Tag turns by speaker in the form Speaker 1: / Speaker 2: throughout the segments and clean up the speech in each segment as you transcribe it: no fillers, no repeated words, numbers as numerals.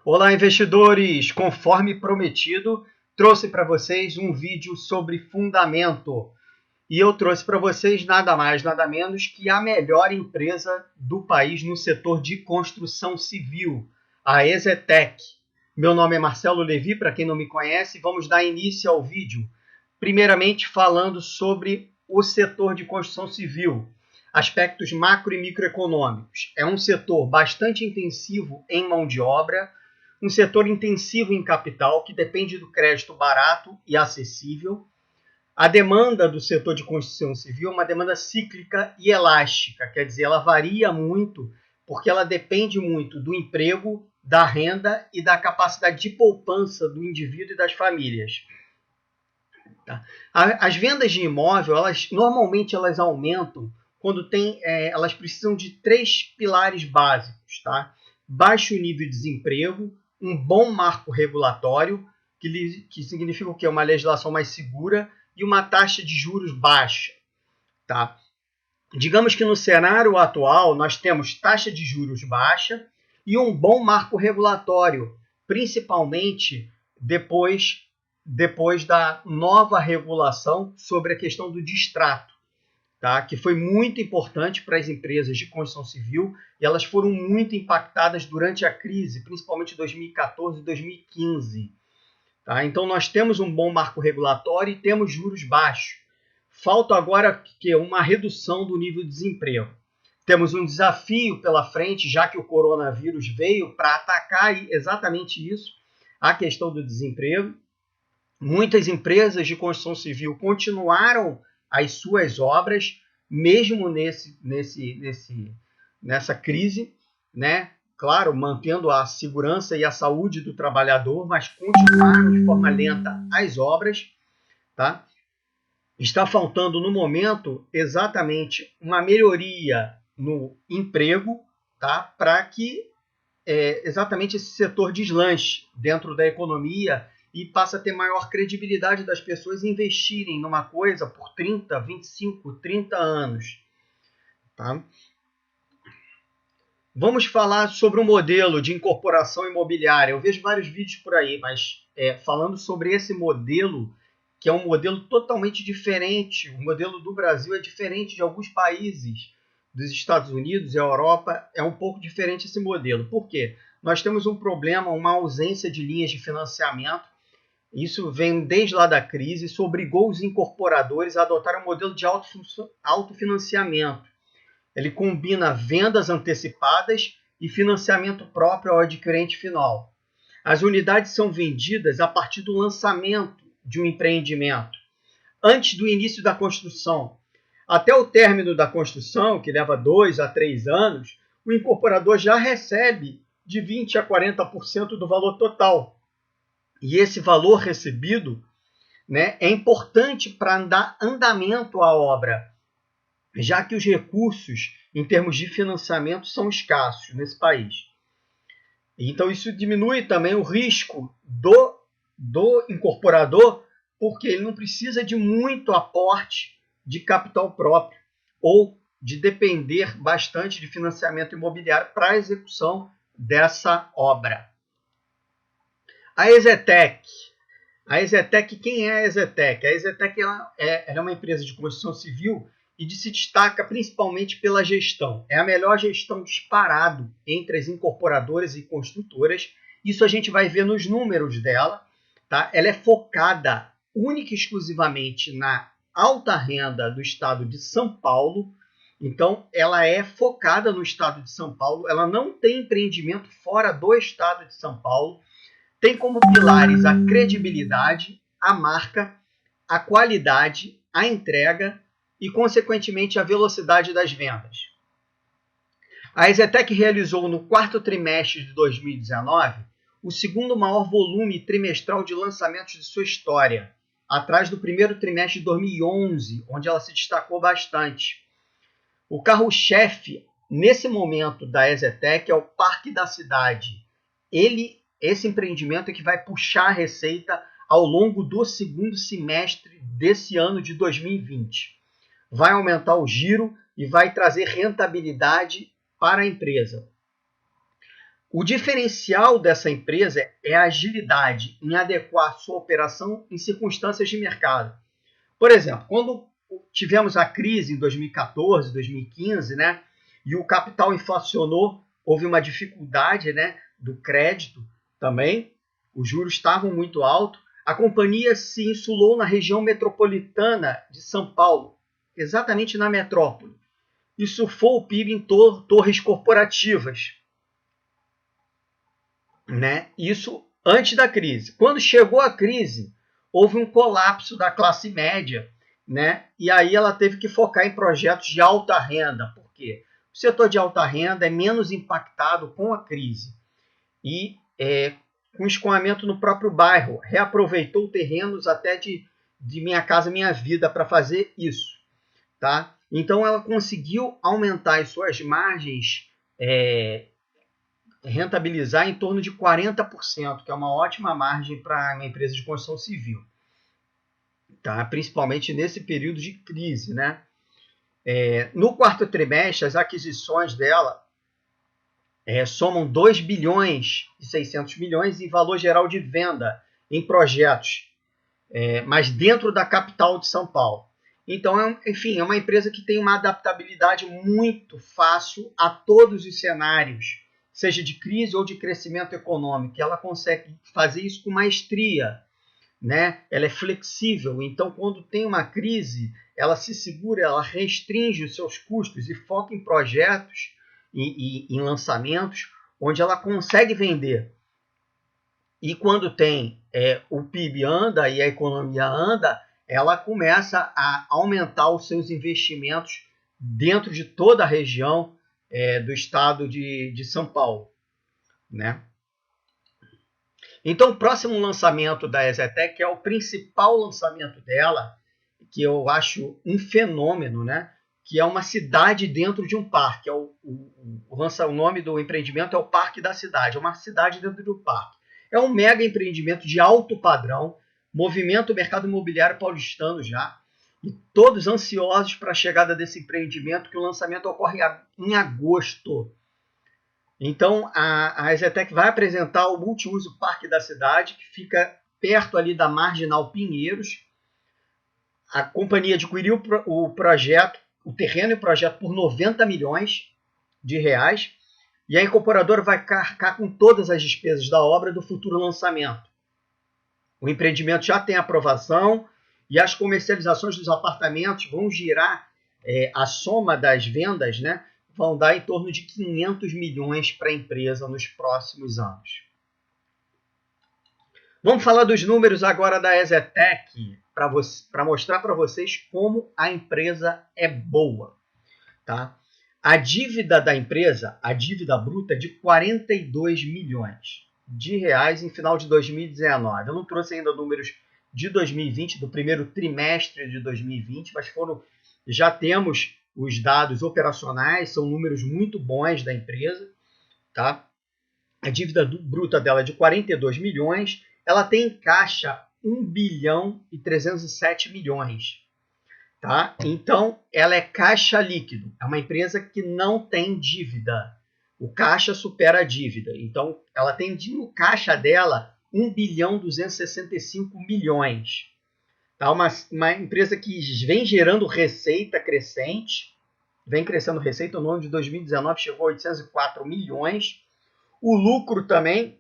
Speaker 1: Olá, investidores! Conforme prometido, trouxe para vocês um vídeo sobre fundamento. E eu trouxe para vocês nada mais, nada menos que a melhor empresa do país no setor de construção civil, a EZTEC. Meu nome é Marcelo Levi, para quem não me conhece, vamos dar início ao vídeo. Primeiramente, falando sobre o setor de construção civil, aspectos macro e microeconômicos. É um setor bastante intensivo em mão de obra, um setor intensivo em capital, que depende do crédito barato e acessível. A demanda do setor de construção civil é uma demanda cíclica e elástica, quer dizer, ela varia muito, porque ela depende muito do emprego, da renda e da capacidade de poupança do indivíduo e das famílias. Tá? As vendas de imóvel, normalmente elas aumentam quando elas precisam de três pilares básicos, tá? Baixo nível de desemprego, um bom marco regulatório, que significa o quê? Uma legislação mais segura e uma taxa de juros baixa. Tá? Digamos que no cenário atual nós temos taxa de juros baixa e um bom marco regulatório, principalmente depois da nova regulação sobre a questão do distrato, tá? Que foi muito importante para as empresas de construção civil e elas foram muito impactadas durante a crise, principalmente 2014 e 2015. Tá? Então, nós temos um bom marco regulatório e temos juros baixos. Falta agora uma redução do nível de desemprego. Temos um desafio pela frente, já que o coronavírus veio para atacar exatamente isso, a questão do desemprego. Muitas empresas de construção civil continuaram as suas obras, mesmo nessa crise, né? Claro, mantendo a segurança e a saúde do trabalhador, mas continuaram de forma lenta as obras. Tá? Está faltando, no momento, exatamente uma melhoria no emprego, tá? Para que exatamente esse setor deslanche dentro da economia e passa a ter maior credibilidade das pessoas investirem numa coisa por 30, 25, 30 anos. Tá? Vamos falar sobre o modelo de incorporação imobiliária. Eu vejo vários vídeos por aí, mas falando sobre esse modelo, que é um modelo totalmente diferente. O modelo do Brasil é diferente de alguns países dos Estados Unidos e a Europa. É um pouco diferente esse modelo. Por quê? Nós temos um problema, uma ausência de linhas de financiamento. Isso vem desde lá da crise. Isso obrigou os incorporadores a adotar um modelo de autofinanciamento. Ele combina vendas antecipadas e financiamento próprio ao adquirente final. As unidades são vendidas a partir do lançamento de um empreendimento, antes do início da construção. Até o término da construção, que leva 2 a 3 anos, o incorporador já recebe de 20% a 40% do valor total. E esse valor recebido, né, é importante para dar andamento à obra, já que os recursos, em termos de financiamento, são escassos nesse país. Então, isso diminui também o risco do incorporador, porque ele não precisa de muito aporte de capital próprio ou de depender bastante de financiamento imobiliário para a execução dessa obra. A EZTEC. A EZTEC, quem é a EZTEC? A EZTEC ela é uma empresa de construção civil e se destaca principalmente pela gestão. É a melhor gestão disparado entre as incorporadoras e construtoras. Isso a gente vai ver nos números dela. Tá? Ela é focada única e exclusivamente na alta renda do estado de São Paulo. Então, ela é focada no estado de São Paulo. Ela não tem empreendimento fora do estado de São Paulo. Tem como pilares a credibilidade, a marca, a qualidade, a entrega e, consequentemente, a velocidade das vendas. A EZTEC realizou no quarto trimestre de 2019 o segundo maior volume trimestral de lançamentos de sua história, atrás do primeiro trimestre de 2011, onde ela se destacou bastante. O carro-chefe, nesse momento, da EZTEC é o Parque da Cidade. Esse empreendimento é que vai puxar a receita ao longo do segundo semestre desse ano de 2020. Vai aumentar o giro e vai trazer rentabilidade para a empresa. O diferencial dessa empresa é a agilidade em adequar sua operação em circunstâncias de mercado. Por exemplo, quando tivemos a crise em 2014, 2015, né, e o capital inflacionou, houve uma dificuldade, né, do crédito também, os juros estavam muito altos, a companhia se insulou na região metropolitana de São Paulo, exatamente na metrópole, e surfou o PIB em torres corporativas, né? Isso antes da crise. Quando chegou a crise, houve um colapso da classe média, né? E aí ela teve que focar em projetos de alta renda. Por quê? O setor de alta renda é menos impactado com a crise e com escoamento no próprio bairro. Reaproveitou terrenos até de Minha Casa Minha Vida para fazer isso, tá? Então ela conseguiu aumentar as suas margens, rentabilizar em torno de 40%, que é uma ótima margem para uma empresa de construção civil, tá? Principalmente nesse período de crise, né? No quarto trimestre, as aquisições dela somam 2 bilhões e 600 milhões em valor geral de venda em projetos, mas dentro da capital de São Paulo. Então, enfim, é uma empresa que tem uma adaptabilidade muito fácil a todos os cenários, seja de crise ou de crescimento econômico. Ela consegue fazer isso com maestria, né? Ela é flexível, então quando tem uma crise, ela se segura, ela restringe os seus custos e foca em projetos e em lançamentos onde ela consegue vender. E quando tem o PIB anda e a economia anda, ela começa a aumentar os seus investimentos dentro de toda a região do estado de São Paulo, né? Então, o próximo lançamento da EZTEC é o principal lançamento dela, que eu acho um fenômeno, né? Que é uma cidade dentro de um parque. O nome do empreendimento é o Parque da Cidade, é uma cidade dentro de um parque. É um mega empreendimento de alto padrão, movimenta o mercado imobiliário paulistano já, e todos ansiosos para a chegada desse empreendimento, que o lançamento ocorre em agosto. Então, a EZTEC vai apresentar o multiuso Parque da Cidade, que fica perto ali da Marginal Pinheiros. A companhia adquiriu o projeto, o terreno e o projeto por 90 milhões de reais, e a incorporadora vai carregar com todas as despesas da obra do futuro lançamento. O empreendimento já tem aprovação e as comercializações dos apartamentos vão girar, a soma das vendas, né, vão dar em torno de 500 milhões para a empresa nos próximos anos. Vamos falar dos números agora da EZTEC, para mostrar para vocês como a empresa é boa, tá? A dívida da empresa, a dívida bruta, é de 42 milhões de reais em final de 2019. Eu não trouxe ainda números de 2020, do primeiro trimestre de 2020, mas já temos os dados operacionais, são números muito bons da empresa, tá? A dívida bruta dela é de 42 milhões, ela tem em caixa 1 bilhão e 307 milhões, tá? Então, ela é caixa líquido, é uma empresa que não tem dívida. O caixa supera a dívida, então ela tem no caixa dela 1 bilhão e 265 milhões. Tá? Uma empresa que vem gerando receita crescente, vem crescendo receita, no ano de 2019 chegou a 804 milhões. O lucro também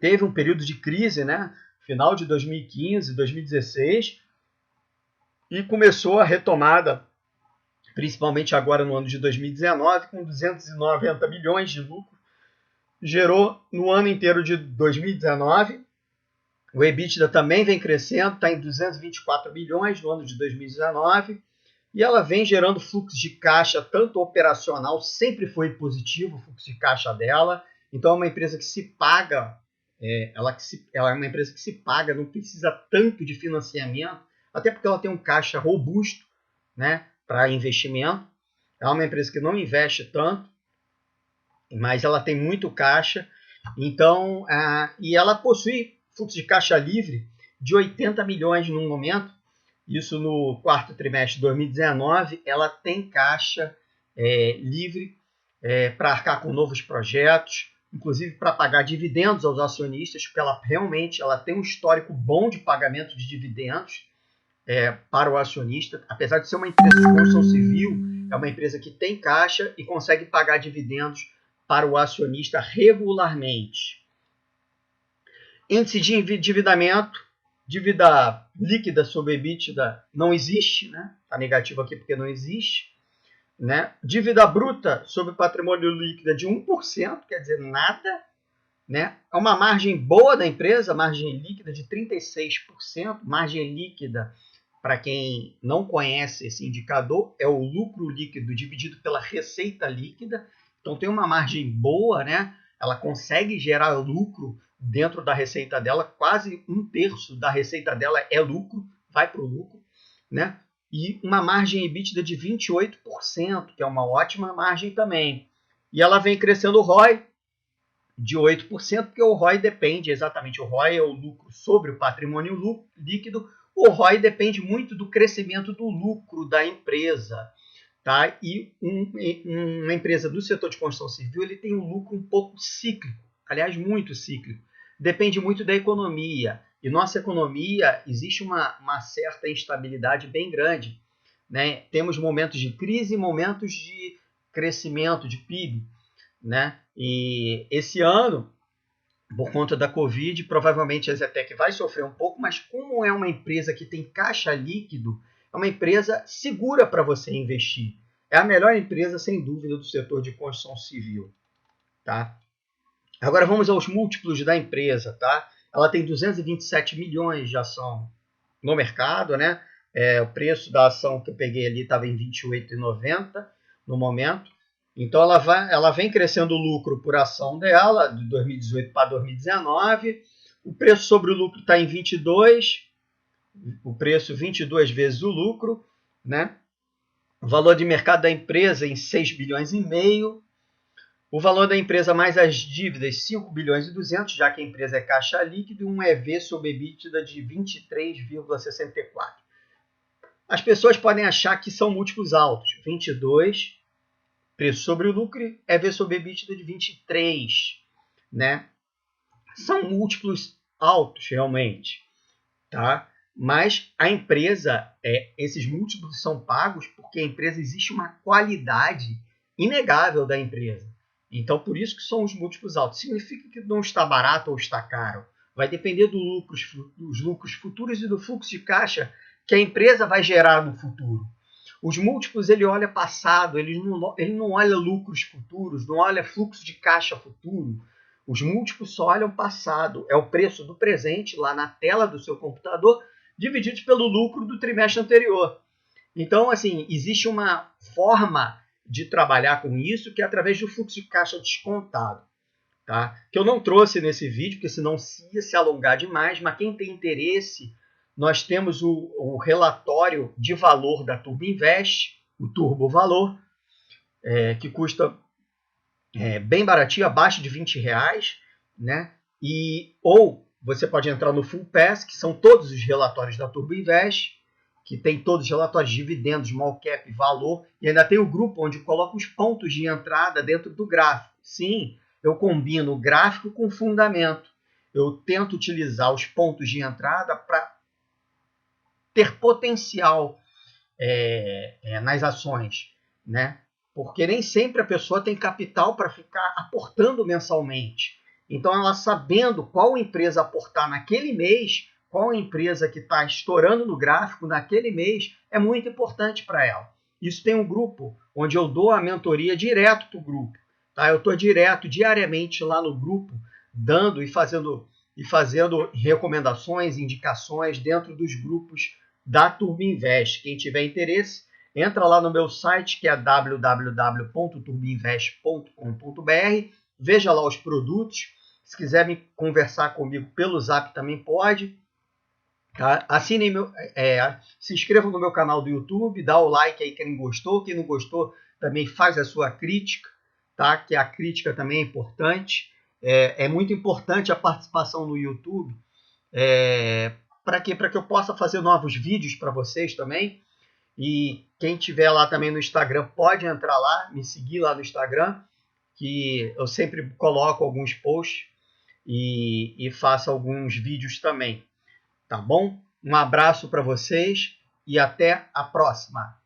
Speaker 1: teve um período de crise, né? Final de 2015, 2016, e começou a retomada, principalmente agora no ano de 2019, com 290 milhões de lucro. Gerou no ano inteiro de 2019. O EBITDA também vem crescendo, está em 224 milhões no ano de 2019. E ela vem gerando fluxo de caixa, tanto operacional, sempre foi positivo o fluxo de caixa dela. Então é uma empresa que se paga, ela é uma empresa que se paga, não precisa tanto de financiamento, até porque ela tem um caixa robusto, né, para investimento. É uma empresa que não investe tanto, mas ela tem muito caixa. Então, e ela possui fluxo de caixa livre de 80 milhões no momento. Isso no quarto trimestre de 2019, ela tem caixa livre para arcar com novos projetos, inclusive para pagar dividendos aos acionistas, porque ela realmente tem um histórico bom de pagamento de dividendos para o acionista. Apesar de ser uma empresa de construção civil, é uma empresa que tem caixa e consegue pagar dividendos para o acionista regularmente. Índice de endividamento, dívida líquida sobre EBITDA não existe, né? Está negativo aqui porque não existe. Né? Dívida bruta sobre patrimônio líquido de 1%, quer dizer, nada. Né? É uma margem boa da empresa, margem líquida de 36%. Margem líquida, para quem não conhece esse indicador, é o lucro líquido dividido pela receita líquida. Então tem uma margem boa, né? Ela consegue gerar lucro dentro da receita dela, quase 1/3 da receita dela é lucro, vai para o lucro, né? E uma margem EBITDA de 28%, que é uma ótima margem também. E ela vem crescendo o ROI de 8%, porque o ROI depende exatamente, o ROI é o lucro sobre o patrimônio líquido, o ROI depende muito do crescimento do lucro da empresa. Tá? E uma empresa do setor de construção civil ele tem um lucro um pouco cíclico, aliás, muito cíclico. Depende muito da economia. E nossa economia existe uma certa instabilidade bem grande. Né? Temos momentos de crise e momentos de crescimento, de PIB. Né? E esse ano, por conta da Covid, provavelmente a Zetec vai sofrer um pouco, mas como é uma empresa que tem caixa líquido, é uma empresa segura para você investir. É a melhor empresa, sem dúvida, do setor de construção civil. Tá? Agora vamos aos múltiplos da empresa. Tá? Ela tem 227 milhões de ação no mercado. Né? O preço da ação que eu peguei ali estava em R$ 28,90 no momento. Então ela vem crescendo o lucro por ação dela, de 2018 para 2019. O preço sobre o lucro está em 22, o preço 22 vezes o lucro, né? O valor de mercado da empresa em 6 bilhões e meio. O valor da empresa mais as dívidas, 5 bilhões e 200, já que a empresa é caixa líquido, e um EV sobre EBITDA de 23,64. As pessoas podem achar que são múltiplos altos, 22, preço sobre o lucro, EV sobre EBITDA de 23, né? São múltiplos altos, realmente, tá? Mas a empresa, esses múltiplos são pagos porque a empresa existe uma qualidade inegável da empresa. Então, por isso que são os múltiplos altos. Significa que não está barato ou está caro. Vai depender dos lucros futuros e do fluxo de caixa que a empresa vai gerar no futuro. Os múltiplos, ele olha passado, ele não olha lucros futuros, não olha fluxo de caixa futuro. Os múltiplos só olham passado. É o preço do presente, lá na tela do seu computador, divididos pelo lucro do trimestre anterior. Então, assim, existe uma forma de trabalhar com isso que é através do fluxo de caixa descontado. Tá? Que eu não trouxe nesse vídeo, porque senão ia se alongar demais, mas quem tem interesse, nós temos o relatório de valor da Turbinvest, o Turbo Valor, que custa bem baratinho, abaixo de R$20, né? Ou você pode entrar no Full Pass, que são todos os relatórios da Turbinvest, que tem todos os relatórios de dividendos, small cap, valor, e ainda tem o grupo onde coloca os pontos de entrada dentro do gráfico. Sim, eu combino o gráfico com o fundamento. Eu tento utilizar os pontos de entrada para ter potencial nas ações, né? Porque nem sempre a pessoa tem capital para ficar aportando mensalmente. Então, ela sabendo qual empresa aportar naquele mês, qual empresa que está estourando no gráfico naquele mês, é muito importante para ela. Isso tem um grupo onde eu dou a mentoria direto para o grupo. Tá? Eu estou diariamente lá no grupo, dando e fazendo recomendações, indicações dentro dos grupos da Turbinvest. Quem tiver interesse, entra lá no meu site, que é www.turbinvest.com.br, veja lá os produtos. Se quiser me conversar comigo pelo Zap também pode. Tá? Se inscreva no meu canal do YouTube, dá o like aí quem gostou, quem não gostou também faz a sua crítica, tá? Que a crítica também é importante. É muito importante a participação no YouTube, para que eu possa fazer novos vídeos para vocês também. E quem tiver lá também no Instagram pode entrar lá, me seguir lá no Instagram, que eu sempre coloco alguns posts e faço alguns vídeos também, tá bom? Um abraço para vocês e até a próxima!